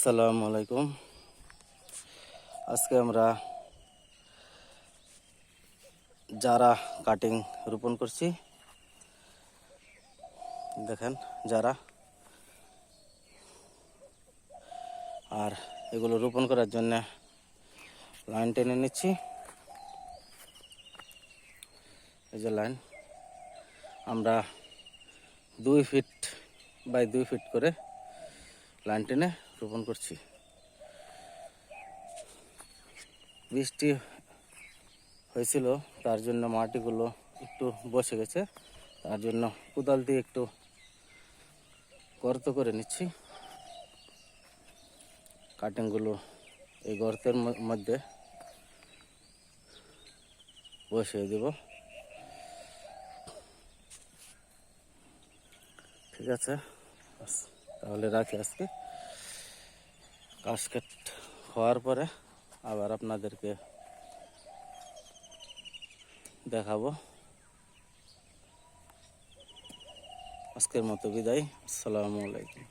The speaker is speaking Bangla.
আসসালামু আলাইকুম। আজকে আমরা যারা কাটিং রোপণ করছি, দেখেন যারা, আর এগুলো রোপণ করার জন্য লাইন টেনে নিচ্ছি। এই যে লাইন, আমরা 2 ফিট বাই 2 ফিট করে লাইন টেনে রোপণ করছি। বৃষ্টি হয়েছিল, তার জন্য মাটিগুলো একটু বসে গেছে, তার জন্য কোদাল দিয়ে একটু গর্ত করে নিচ্ছি। কাটিংগুলো এই গর্তের মধ্যে বসিয়ে দেব। ঠিক আছে, তাহলে রাখি আজকে। কাসকেট হওয়ার পরে আবার আপনাদেরকে দেখাবো। আজকের মতো বিদায়। আসসালামু আলাইকুম।